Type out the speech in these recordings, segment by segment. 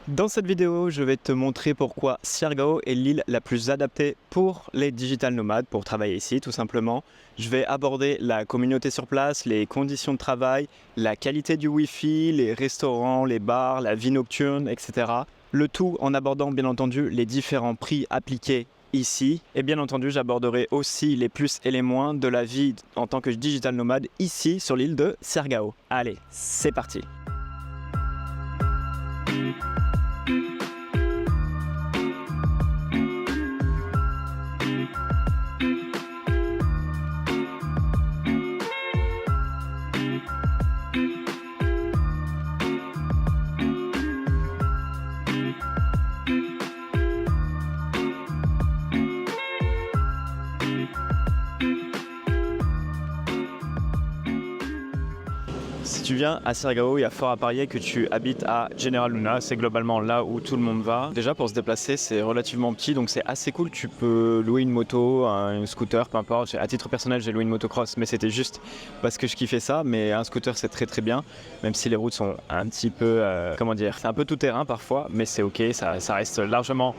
Dans cette vidéo, je vais te montrer pourquoi Siargao est l'île la plus adaptée pour les digital nomades, pour travailler ici tout simplement. Je vais aborder la communauté sur place, les conditions de travail, la qualité du Wi-Fi, les restaurants, les bars, la vie nocturne, etc. Le tout en abordant bien entendu les différents prix appliqués ici. Et bien entendu, j'aborderai aussi les plus et les moins de la vie en tant que digital nomade ici sur l'île de Siargao. Allez, c'est parti! Si tu viens à Siargao, il y a fort à parier que tu habites à General Luna, c'est globalement là où tout le monde va. Déjà pour se déplacer, c'est relativement petit, donc c'est assez cool. Tu peux louer une moto, un scooter, peu importe. À titre personnel, j'ai loué une motocross, mais c'était juste parce que je kiffais ça. Mais un scooter, c'est très très bien, même si les routes sont un petit peu, comment dire, c'est un peu tout terrain parfois, mais c'est ok, ça reste largement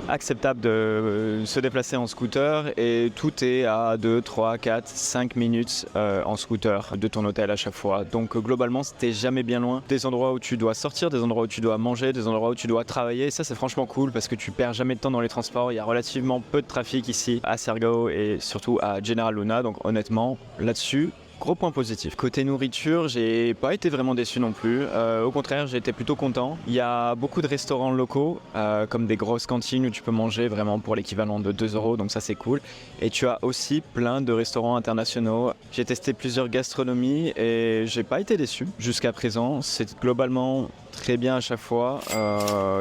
acceptable de se déplacer en scooter et tout est à 2, 3, 4, 5 minutes en scooter de ton hôtel à chaque fois. Donc globalement, t'es jamais bien loin des endroits où tu dois sortir, des endroits où tu dois manger, des endroits où tu dois travailler. Et ça, c'est franchement cool parce que tu perds jamais de temps dans les transports. Il y a relativement peu de trafic ici à Siargao et surtout à General Luna. Donc honnêtement, là-dessus, gros point positif. Côté nourriture, j'ai pas été vraiment déçu non plus. Au contraire, j'ai été plutôt content. Il y a beaucoup de restaurants locaux, comme des grosses cantines où tu peux manger vraiment pour l'équivalent de 2 €, donc ça c'est cool. Et tu as aussi plein de restaurants internationaux. J'ai testé plusieurs gastronomies et j'ai pas été déçu jusqu'à présent. C'est globalement très bien à chaque fois.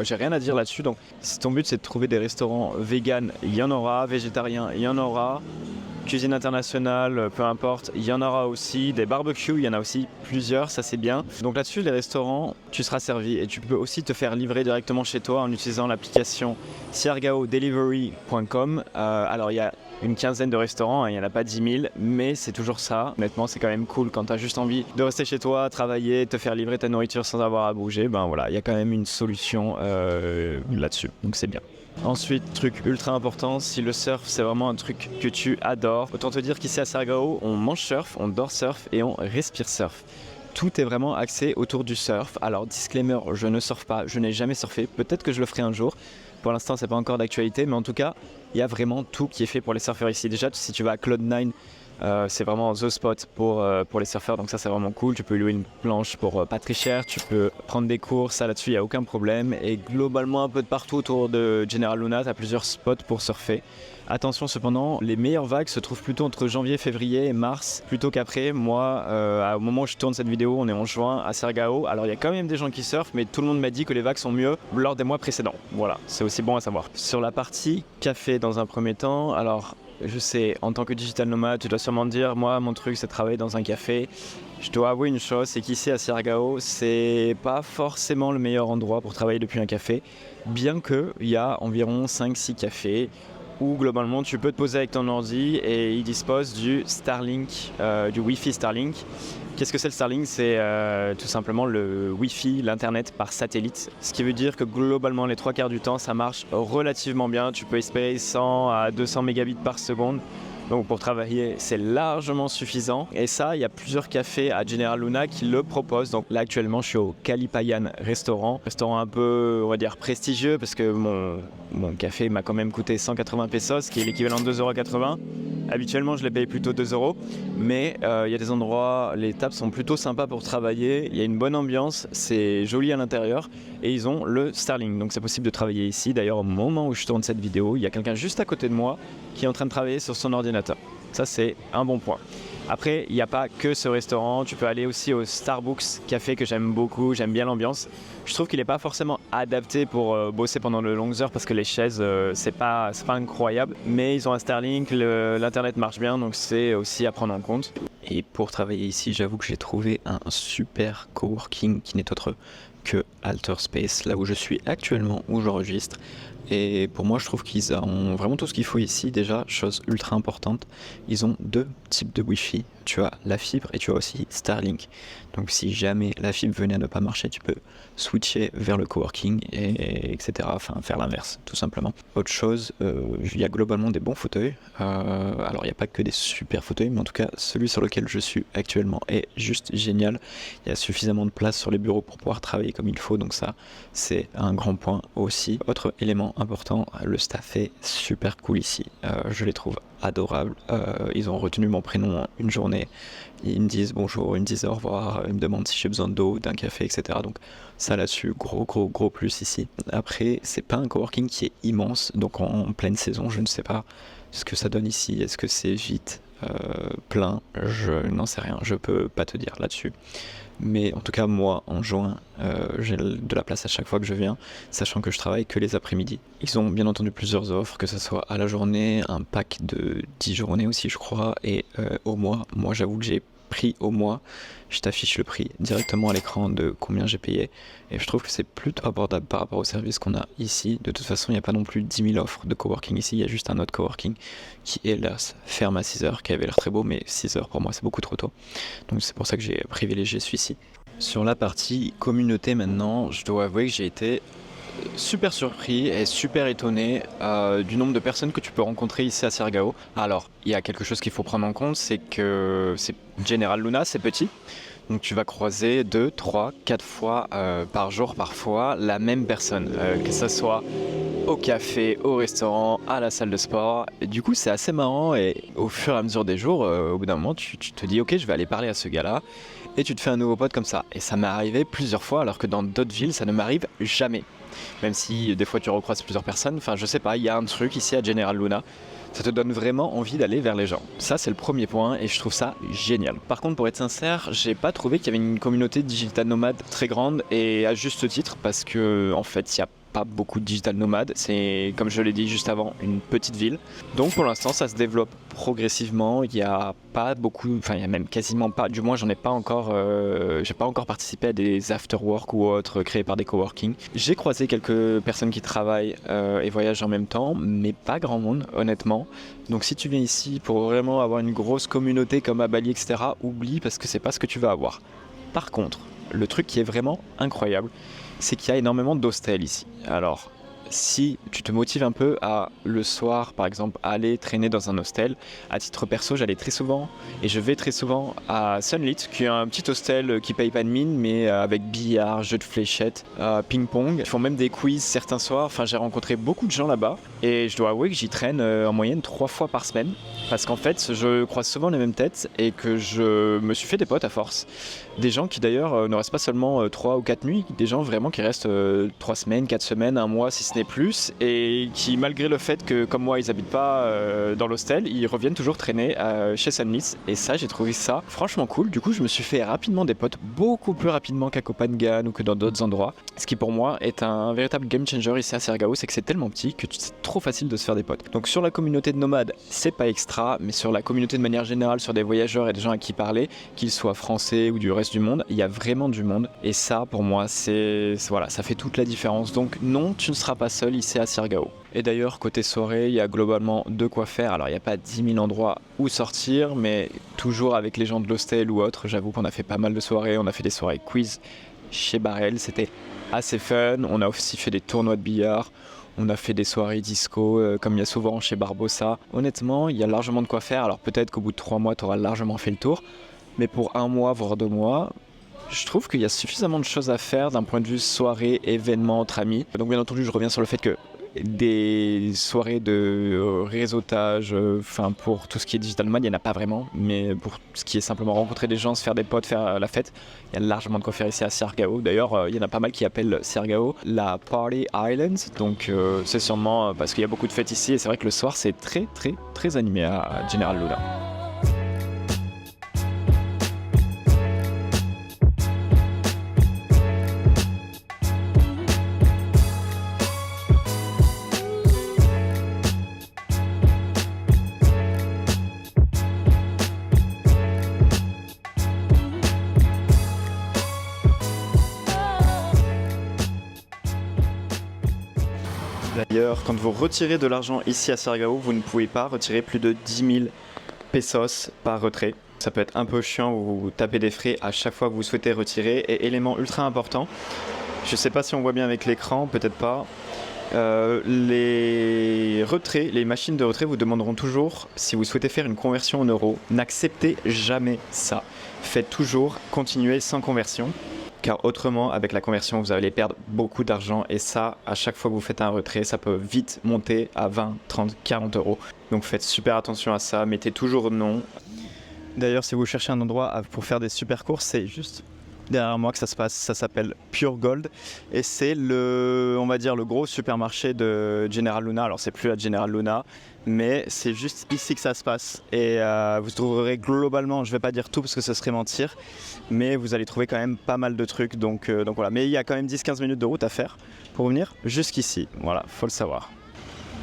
J'ai rien à dire là-dessus. Donc si ton but c'est de trouver des restaurants vegan, il y en aura. Végétarien, il y en aura. Cuisine internationale, peu importe, il y en aura aussi. Des barbecues, il y en a aussi plusieurs, ça c'est bien. Donc là-dessus, les restaurants, tu seras servi et tu peux aussi te faire livrer directement chez toi en utilisant l'application siargaodelivery.com. Alors il y a une quinzaine de restaurants, il n'y en a pas 10 000, mais c'est toujours ça. Honnêtement, c'est quand même cool quand tu as juste envie de rester chez toi, travailler, te faire livrer ta nourriture sans avoir à bouger. Ben voilà, il y a quand même une solution là-dessus, donc c'est bien. Ensuite, truc ultra important, si le surf c'est vraiment un truc que tu adores, autant te dire qu'ici à Siargao, on mange surf, on dort surf et on respire surf. Tout est vraiment axé autour du surf. Alors disclaimer, je ne surfe pas, je n'ai jamais surfé, peut-être que je le ferai un jour. Pour l'instant, c'est pas encore d'actualité, mais en tout cas, il y a vraiment tout qui est fait pour les surfeurs ici. Déjà, si tu vas à Cloud9, c'est vraiment the spot pour les surfeurs, donc ça c'est vraiment cool. Tu peux louer une planche pour pas très cher, tu peux prendre des cours, ça là-dessus il n'y a aucun problème. Et globalement un peu de partout autour de General Luna, tu as plusieurs spots pour surfer. Attention cependant, les meilleures vagues se trouvent plutôt entre janvier, février et mars, plutôt qu'après. Moi, au moment où je tourne cette vidéo, on est en juin à Siargao. Alors il y a quand même des gens qui surfent, mais tout le monde m'a dit que les vagues sont mieux lors des mois précédents. Voilà, c'est aussi bon à savoir. Sur la partie café dans un premier temps, alors je sais, en tant que digital nomade, tu dois sûrement te dire, moi mon truc c'est de travailler dans un café. Je dois avouer une chose, c'est qu'ici à Siargao, c'est pas forcément le meilleur endroit pour travailler depuis un café, bien qu'il y a environ 5-6 cafés où globalement tu peux te poser avec ton ordi et ils disposent du Starlink, du Wi-Fi Starlink. Qu'est-ce que c'est le Starlink? C'est tout simplement le Wi-Fi, l'internet par satellite. Ce qui veut dire que globalement les 3 quarts du temps ça marche relativement bien. Tu peux espérer 100 à 200 mégabits par seconde. Donc pour travailler, c'est largement suffisant. Et ça, il y a plusieurs cafés à General Luna qui le proposent. Donc là, actuellement, je suis au Kalipayan restaurant. Restaurant un peu, on va dire, prestigieux parce que mon café m'a quand même coûté 180 pesos, qui est l'équivalent de 2,80 €. Habituellement, je les paye plutôt 2 €. Mais il y a des endroits, les tables sont plutôt sympas pour travailler. Il y a une bonne ambiance, c'est joli à l'intérieur. Et ils ont le Starlink. Donc c'est possible de travailler ici. D'ailleurs, au moment où je tourne cette vidéo, il y a quelqu'un juste à côté de moi qui est en train de travailler sur son ordinateur. Ça, c'est un bon point. Après, il n'y a pas que ce restaurant. Tu peux aller aussi au Starbucks café que j'aime beaucoup. J'aime bien l'ambiance. Je trouve qu'il n'est pas forcément adapté pour bosser pendant de longues heures parce que les chaises, c'est pas incroyable. Mais ils ont un Starlink, l'internet marche bien, donc c'est aussi à prendre en compte. Et pour travailler ici, j'avoue que j'ai trouvé un super coworking qui n'est autre que Alterspace, là où je suis actuellement, où j'enregistre. Et pour moi, je trouve qu'ils ont vraiment tout ce qu'il faut ici. Déjà, chose ultra importante, ils ont 2 types de Wi-Fi. tu as la fibre et tu as aussi Starlink. Donc si jamais la fibre venait à ne pas marcher, tu peux switcher vers le coworking et etc. Enfin faire l'inverse tout simplement. Autre chose, il y a globalement des bons fauteuils. Alors il n'y a pas que des super fauteuils, mais en tout cas celui sur lequel je suis actuellement est juste génial. Il y a suffisamment de place sur les bureaux pour pouvoir travailler comme il faut, donc ça c'est un grand point aussi. Autre élément important, le staff est super cool ici. Je les trouve adorables. Ils ont retenu mon prénom une journée. Ils me disent bonjour, ils me disent au revoir, ils me demandent si j'ai besoin d'eau, d'un café, etc. Donc ça là-dessus, gros plus ici. Après, c'est pas un coworking qui est immense, donc en pleine saison, je ne sais pas ce que ça donne ici. Est-ce que c'est vite plein? Je n'en sais rien, je peux pas te dire là-dessus. Mais en tout cas, moi, en juin, j'ai de la place à chaque fois que je viens, sachant que je travaille que les après-midi. Ils ont bien entendu plusieurs offres, que ce soit à la journée, un pack de 10 journées aussi, je crois, et au mois. Moi, j'avoue que j'ai pris au mois. Je t'affiche le prix directement à l'écran de combien j'ai payé. Et je trouve que c'est plutôt abordable par rapport au service qu'on a ici. De toute façon, il n'y a pas non plus 10 000 offres de coworking ici. Il y a juste un autre coworking qui, hélas, ferme à 6 heures, qui avait l'air très beau, mais 6 heures pour moi, c'est beaucoup trop tôt. Donc c'est pour ça que j'ai privilégié celui-ci. Sur la partie communauté maintenant, je dois avouer que j'ai été super surpris et super étonné du nombre de personnes que tu peux rencontrer ici à Siargao. Alors, il y a quelque chose qu'il faut prendre en compte, c'est que c'est General Luna, c'est petit. Donc tu vas croiser 2, 3, 4 fois par jour parfois la même personne, que ce soit au café, au restaurant, à la salle de sport. Et du coup, c'est assez marrant et au fur et à mesure des jours, au bout d'un moment, tu te dis ok, je vais aller parler à ce gars-là et tu te fais un nouveau pote comme ça. Et ça m'est arrivé plusieurs fois alors que dans d'autres villes, ça ne m'arrive jamais. Même si des fois tu recroises plusieurs personnes, enfin je sais pas, il y a un truc ici à General Luna, ça te donne vraiment envie d'aller vers les gens. Ça c'est le premier point et je trouve ça génial. Par contre pour être sincère, j'ai pas trouvé qu'il y avait une communauté digital nomade très grande et à juste titre parce que en fait il y a pas beaucoup de digital nomades, c'est comme je l'ai dit juste avant une petite ville. Donc pour l'instant ça se développe progressivement, il y a pas beaucoup, enfin il y a même quasiment pas, du moins j'en ai pas encore, j'ai pas encore participé à des after work ou autres créés par des coworking. J'ai croisé quelques personnes qui travaillent et voyagent en même temps, mais pas grand monde honnêtement. Donc si tu viens ici pour vraiment avoir une grosse communauté comme à Bali etc, oublie parce que c'est pas ce que tu vas avoir. Par contre, le truc qui est vraiment incroyable, c'est qu'il y a énormément d'hostels ici. Alors, si tu te motives un peu à le soir, par exemple, aller traîner dans un hostel, à titre perso, j'allais très souvent et je vais très souvent à Sunlit, qui est un petit hostel qui paye pas de mine, mais avec billard, jeux de fléchettes, ping-pong. Ils font même des quiz certains soirs. Enfin, j'ai rencontré beaucoup de gens là-bas et je dois avouer que j'y traîne en moyenne 3 fois par semaine. Parce qu'en fait, je croise souvent les mêmes têtes et que je me suis fait des potes à force. Des gens qui d'ailleurs ne restent pas seulement 3 ou 4 nuits, des gens vraiment qui restent 3 semaines, 4 semaines, 1 mois si ce n'est plus, et qui malgré le fait que comme moi ils habitent pas dans l'hostel, ils reviennent toujours traîner chez Sunlit. Et ça, j'ai trouvé ça franchement cool. Du coup, je me suis fait rapidement des potes, beaucoup plus rapidement qu'à Koh Phangan ou que dans d'autres endroits. Ce qui pour moi est un véritable game changer ici à Siargao, c'est que c'est tellement petit que c'est trop facile de se faire des potes. Donc sur la communauté de nomades, c'est pas extra, mais sur la communauté de manière générale, sur des voyageurs et des gens à qui parler, qu'ils soient français ou du reste du monde, il y a vraiment du monde. Et ça, pour moi, voilà, ça fait toute la différence. Donc non, tu ne seras pas seul ici à Siargao. Et d'ailleurs, côté soirée, il y a globalement de quoi faire. Alors, il n'y a pas 10 000 endroits où sortir, mais toujours avec les gens de l'hostel ou autre, j'avoue qu'on a fait pas mal de soirées. On a fait des soirées quiz chez Barrel, c'était assez fun. On a aussi fait des tournois de billard. On a fait des soirées disco, comme il y a souvent chez Barbossa. Honnêtement, il y a largement de quoi faire. Alors peut-être qu'au bout de 3 mois, tu auras largement fait le tour. Mais pour 1 mois, voire 2 mois, je trouve qu'il y a suffisamment de choses à faire d'un point de vue soirée, événement entre amis. Donc bien entendu, je reviens sur le fait que des soirées de réseautage, enfin pour tout ce qui est digital nomade, il n'y en a pas vraiment, mais pour ce qui est simplement rencontrer des gens, se faire des potes, faire la fête, il y a largement de quoi faire ici à Siargao. D'ailleurs, il y en a pas mal qui appellent Siargao la Party Island, donc c'est sûrement parce qu'il y a beaucoup de fêtes ici et c'est vrai que le soir c'est très animé à General Luna. D'ailleurs, quand vous retirez de l'argent ici à Siargao, vous ne pouvez pas retirer plus de 10 000 pesos par retrait. Ça peut être un peu chiant, vous tapez des frais à chaque fois que vous souhaitez retirer. Et élément ultra important, je ne sais pas si on voit bien avec l'écran, peut-être pas. Les retraits, les machines de retrait vous demanderont toujours si vous souhaitez faire une conversion en euros. N'acceptez jamais ça. Faites toujours continuer sans conversion, car autrement, avec la conversion, vous allez perdre beaucoup d'argent. Et ça, à chaque fois que vous faites un retrait, ça peut vite monter à 20, 30, 40 euros. Donc faites super attention à ça, mettez toujours non. D'ailleurs, si vous cherchez un endroit pour faire des super courses, c'est juste derrière moi que ça se passe. Ça s'appelle Pure Gold et c'est on va dire le gros supermarché de General Luna. Alors c'est plus la General Luna, mais c'est juste ici que ça se passe. Et vous trouverez globalement, je vais pas dire tout parce que ce serait mentir, mais vous allez trouver quand même pas mal de trucs. Donc voilà. Mais il y a quand même 10-15 minutes de route à faire pour venir jusqu'ici. Voilà, faut le savoir.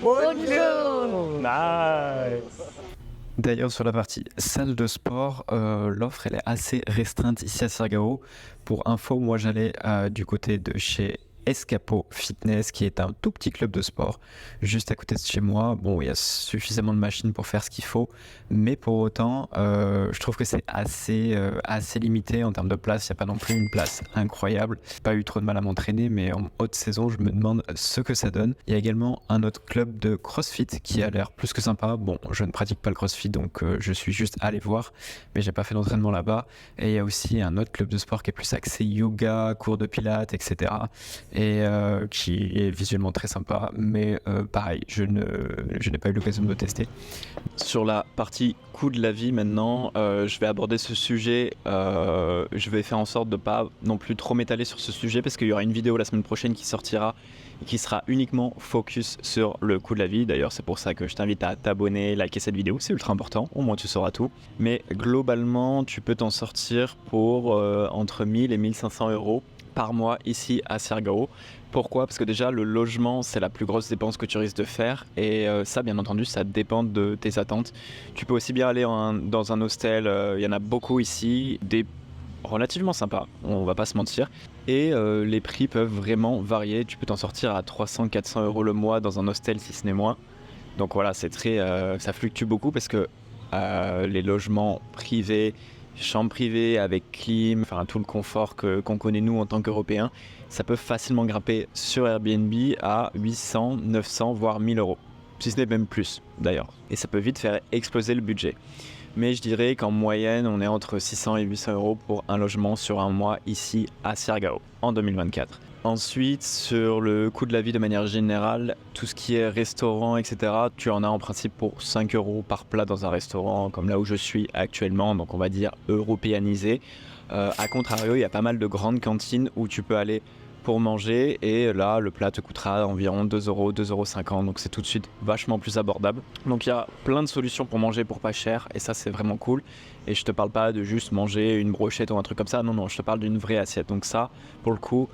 Bonjour. Nice. D'ailleurs, sur la partie salle de sport, l'offre elle est assez restreinte ici à Siargao. Pour info, moi j'allais du côté de chez Escapo Fitness, qui est un tout petit club de sport juste à côté de chez moi. Bon, il y a suffisamment de machines pour faire ce qu'il faut, mais pour autant, je trouve que c'est assez limité en termes de place. Il n'y a pas non plus une place incroyable. J'ai pas eu trop de mal à m'entraîner, mais en haute saison, je me demande ce que ça donne. Il y a également un autre club de CrossFit qui a l'air plus que sympa. Bon, je ne pratique pas le CrossFit, donc je suis juste allé voir, mais j'ai pas fait d'entraînement là-bas. Et il y a aussi un autre club de sport qui est plus axé yoga, cours de pilates, etc. Et qui est visuellement très sympa, mais pareil, je n'ai pas eu l'occasion de le tester. Sur la partie coût de la vie maintenant, je vais aborder ce sujet, je vais faire en sorte de ne pas non plus trop m'étaler sur ce sujet parce qu'il y aura une vidéo la semaine prochaine qui sortira et qui sera uniquement focus sur le coût de la vie. D'ailleurs c'est pour ça que je t'invite à t'abonner, liker cette vidéo, c'est ultra important, au moins tu sauras tout. Mais globalement tu peux t'en sortir pour entre 1000 et 1500 euros par mois ici à Siargao. Pourquoi ? Parce que déjà le logement c'est la plus grosse dépense que tu risques de faire et ça bien entendu ça dépend de tes attentes. Tu peux aussi bien aller dans un hostel, il y en a beaucoup ici, des relativement sympas, on va pas se mentir. Et les prix peuvent vraiment varier, tu peux t'en sortir à 300-400 euros le mois dans un hostel si ce n'est moins. Donc voilà, c'est ça fluctue beaucoup parce que les logements privés, chambre privée avec clim, enfin tout le confort qu'on connaît nous en tant qu'Européens, ça peut facilement grimper sur Airbnb à 800, 900 voire 1000 euros, si ce n'est même plus d'ailleurs. Et ça peut vite faire exploser le budget. Mais je dirais qu'en moyenne, on est entre 600 et 800 euros pour un logement sur un mois ici à Siargao en 2024. Ensuite, sur le coût de la vie de manière générale, tout ce qui est restaurant, etc., tu en as en principe pour 5 euros par plat dans un restaurant comme là où je suis actuellement, donc on va dire européanisé. A contrario, il y a pas mal de grandes cantines où tu peux aller pour manger et là, le plat te coûtera environ 2 euros, 2,50 euros, donc c'est tout de suite vachement plus abordable. Donc il y a plein de solutions pour manger pour pas cher et ça c'est vraiment cool. Et je te parle pas de juste manger une brochette ou un truc comme ça, non, je te parle d'une vraie assiette. Donc ça, pour le coup,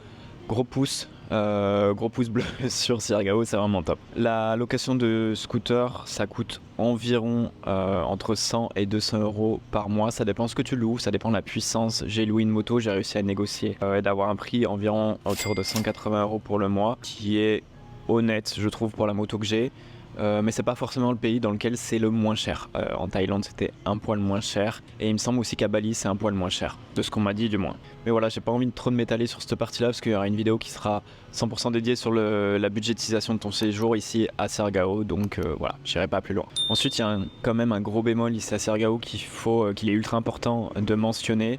gros pouce bleu sur Siargao, c'est vraiment top. La location de scooter, ça coûte environ entre 100 et 200 euros par mois. Ça dépend ce que tu loues, ça dépend de la puissance. J'ai loué une moto, j'ai réussi à négocier et d'avoir un prix environ autour de 180 euros pour le mois, qui est honnête, je trouve, pour la moto que j'ai. Mais c'est pas forcément le pays dans lequel c'est le moins cher. En Thaïlande c'était un poil moins cher et il me semble aussi qu'à Bali c'est un poil moins cher, de ce qu'on m'a dit du moins. Mais voilà, j'ai pas envie de trop de m'étaler sur cette partie là parce qu'il y aura une vidéo qui sera 100% dédiée sur la budgétisation de ton séjour ici à Siargao, donc voilà, j'irai pas plus loin. Ensuite il y a quand même un gros bémol ici à Siargao qu'il est ultra important de mentionner.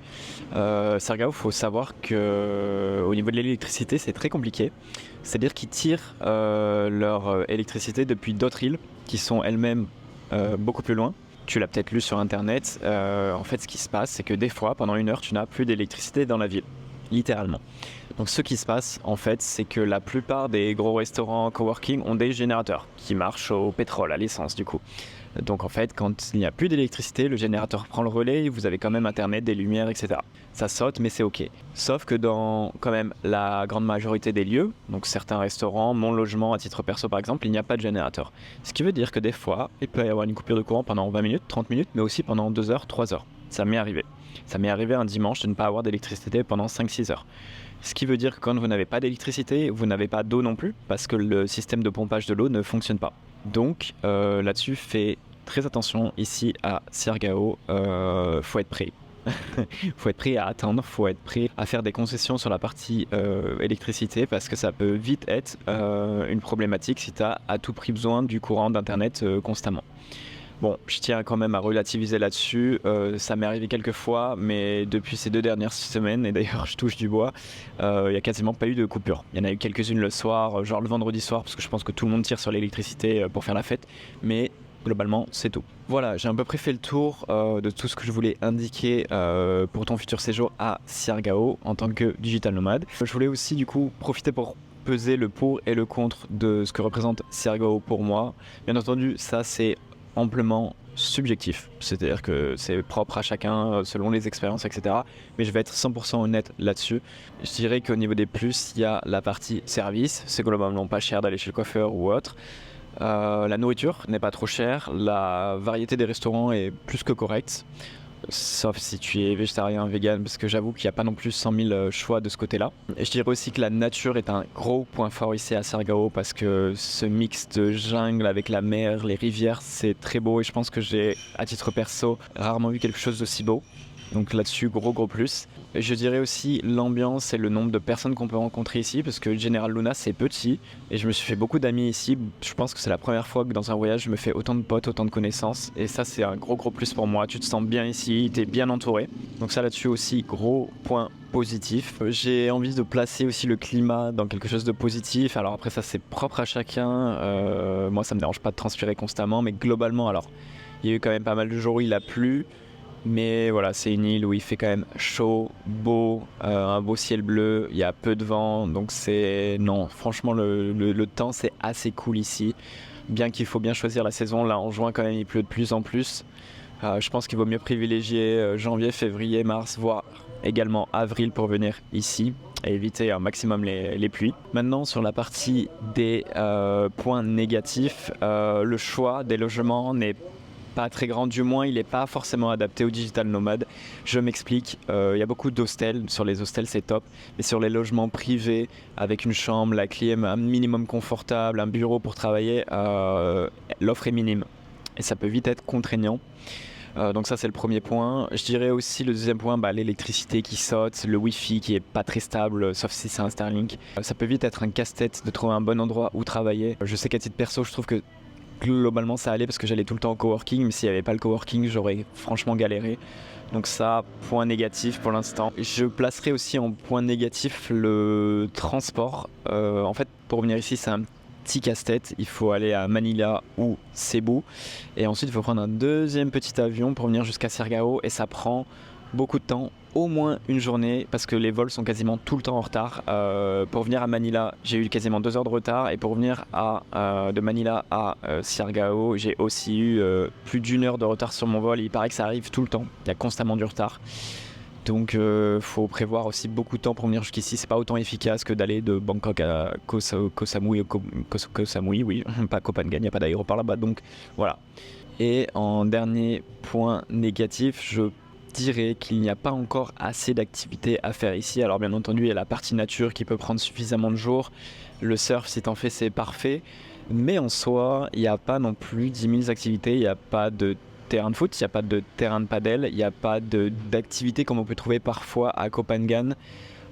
Siargao, faut savoir que au niveau de l'électricité c'est très compliqué. C'est-à-dire qu'ils tirent leur électricité depuis d'autres îles qui sont elles-mêmes beaucoup plus loin. Tu l'as peut-être lu sur internet. En fait, ce qui se passe, c'est que des fois, pendant 1 heure, tu n'as plus d'électricité dans la ville. Littéralement. Donc ce qui se passe, en fait, c'est que la plupart des gros restaurants coworking ont des générateurs qui marchent au pétrole, à l'essence du coup. Donc en fait, quand il n'y a plus d'électricité, le générateur prend le relais, vous avez quand même internet, des lumières, etc. Ça saute, mais c'est ok. Sauf que dans quand même la grande majorité des lieux, donc certains restaurants, mon logement à titre perso par exemple, il n'y a pas de générateur. Ce qui veut dire que des fois, il peut y avoir une coupure de courant pendant 20 minutes, 30 minutes, mais aussi pendant 2 heures, 3 heures. Ça m'est arrivé. Ça m'est arrivé un dimanche de ne pas avoir d'électricité pendant 5-6 heures. Ce qui veut dire que quand vous n'avez pas d'électricité, vous n'avez pas d'eau non plus, parce que le système de pompage de l'eau ne fonctionne pas. Donc là-dessus, fais très attention ici à Siargao, faut être prêt. Faut être prêt à attendre, faut être prêt à faire des concessions sur la partie électricité parce que ça peut vite être une problématique si tu as à tout prix besoin du courant d'internet constamment. Bon, je tiens quand même à relativiser là-dessus, ça m'est arrivé quelques fois, mais depuis ces 2 dernières semaines, et d'ailleurs je touche du bois, il n'y a quasiment pas eu de coupure. Il y en a eu quelques-unes le soir, genre le vendredi soir, parce que je pense que tout le monde tire sur l'électricité pour faire la fête, mais globalement c'est tout. Voilà, j'ai à peu près fait le tour de tout ce que je voulais indiquer pour ton futur séjour à Siargao en tant que digital nomade. Je voulais aussi du coup profiter pour peser le pour et le contre de ce que représente Siargao pour moi. Bien entendu, ça c'est amplement subjectif, c'est-à-dire que c'est propre à chacun selon les expériences, etc. Mais je vais être 100% honnête là-dessus. Je dirais qu'au niveau des plus, il y a la partie service, c'est globalement pas cher d'aller chez le coiffeur ou autre. La nourriture n'est pas trop chère, la variété des restaurants est plus que correcte, sauf si tu es végétarien, vegan, parce que j'avoue qu'il n'y a pas non plus 100 000 choix de ce côté-là. Et je dirais aussi que la nature est un gros point fort ici à Siargao, parce que ce mix de jungle avec la mer, les rivières, c'est très beau, et je pense que j'ai, à titre perso, rarement vu quelque chose d'aussi beau. Donc là-dessus, gros plus. Et je dirais aussi l'ambiance et le nombre de personnes qu'on peut rencontrer ici, parce que General Luna c'est petit et je me suis fait beaucoup d'amis ici. Je pense que c'est la première fois que dans un voyage je me fais autant de potes, autant de connaissances, et ça c'est un gros plus pour moi. Tu te sens bien ici, t'es bien entouré. Donc ça là-dessus aussi, gros point positif. J'ai envie de placer aussi le climat dans quelque chose de positif. Alors après ça c'est propre à chacun. Moi ça me dérange pas de transpirer constamment, mais globalement alors il y a eu quand même pas mal de jours où il a plu. Mais voilà, c'est une île où il fait quand même chaud, beau, un beau ciel bleu, il y a peu de vent, donc c'est... Non, franchement, le temps, c'est assez cool ici. Bien qu'il faut bien choisir la saison, là en juin quand même, il pleut de plus en plus. Je pense qu'il vaut mieux privilégier janvier, février, mars, voire également avril pour venir ici et éviter un maximum les pluies. Maintenant, sur la partie des points négatifs, le choix des logements n'est pas très grand, du moins il n'est pas forcément adapté aux digital nomades. Je m'explique, il y a beaucoup d'hostels, sur les hostels c'est top, mais sur les logements privés avec une chambre, la clim, un minimum confortable, un bureau pour travailler, l'offre est minime et ça peut vite être contraignant. Donc ça c'est le premier point. Je dirais aussi le deuxième point, l'électricité qui saute, le wifi qui est pas très stable, sauf si c'est un Starlink. Ça peut vite être un casse-tête de trouver un bon endroit où travailler. Je sais qu'à titre perso, je trouve que globalement ça allait parce que j'allais tout le temps au coworking, mais s'il n'y avait pas le coworking j'aurais franchement galéré. Donc ça, point négatif pour l'instant. Je placerai aussi en point négatif le transport. En fait pour venir ici c'est un petit casse-tête, il faut aller à Manila ou Cebu et ensuite il faut prendre un deuxième petit avion pour venir jusqu'à Siargao et ça prend beaucoup de temps, au moins une journée parce que les vols sont quasiment tout le temps en retard. Pour venir à Manila, j'ai eu quasiment 2 heures de retard et pour venir de Manila à Siargao, j'ai aussi eu plus d'1 heure de retard sur mon vol. Il paraît que ça arrive tout le temps, il y a constamment du retard. Donc faut prévoir aussi beaucoup de temps pour venir jusqu'ici. C'est pas autant efficace que d'aller de Bangkok à Koh Samui, oui, pas Koh Phangan, il n'y a pas d'aéroport là-bas. Donc voilà. Et en dernier point négatif, je dirais qu'il n'y a pas encore assez d'activités à faire ici. Alors bien entendu, il y a la partie nature qui peut prendre suffisamment de jours. Le surf, si t'en fais, c'est parfait. Mais en soi, il n'y a pas non plus 10 000 activités. Il n'y a pas de terrain de foot, il n'y a pas de terrain de padel, il n'y a pas d'activités comme on peut trouver parfois à Koh Phangan.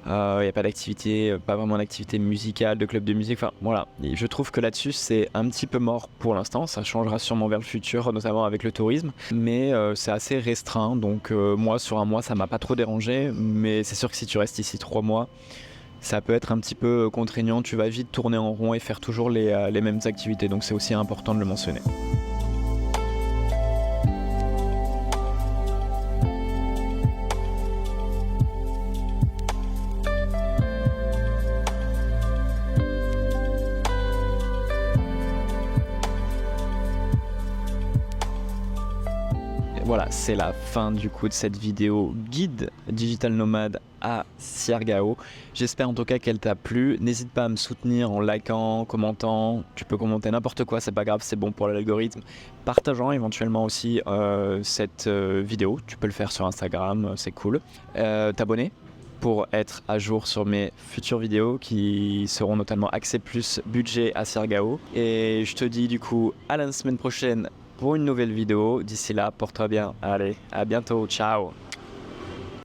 Il n'y a pas d'activité, pas vraiment d'activité musicale, de club de musique, enfin voilà. Et je trouve que là-dessus c'est un petit peu mort pour l'instant, ça changera sûrement vers le futur, notamment avec le tourisme, mais c'est assez restreint, donc moi sur un mois ça m'a pas trop dérangé, mais c'est sûr que si tu restes ici 3 mois, ça peut être un petit peu contraignant, tu vas vite tourner en rond et faire toujours les mêmes activités, donc c'est aussi important de le mentionner. Voilà, c'est la fin du coup de cette vidéo guide digital nomade à Siargao. J'espère en tout cas qu'elle t'a plu. N'hésite pas à me soutenir en likant, commentant. Tu peux commenter n'importe quoi, c'est pas grave, c'est bon pour l'algorithme. Partageant éventuellement aussi cette vidéo. Tu peux le faire sur Instagram, c'est cool. T'abonner pour être à jour sur mes futures vidéos qui seront notamment axées plus budget à Siargao. Et je te dis du coup à la semaine prochaine pour une nouvelle vidéo. D'ici là, porte-toi bien. Allez, à bientôt. Ciao.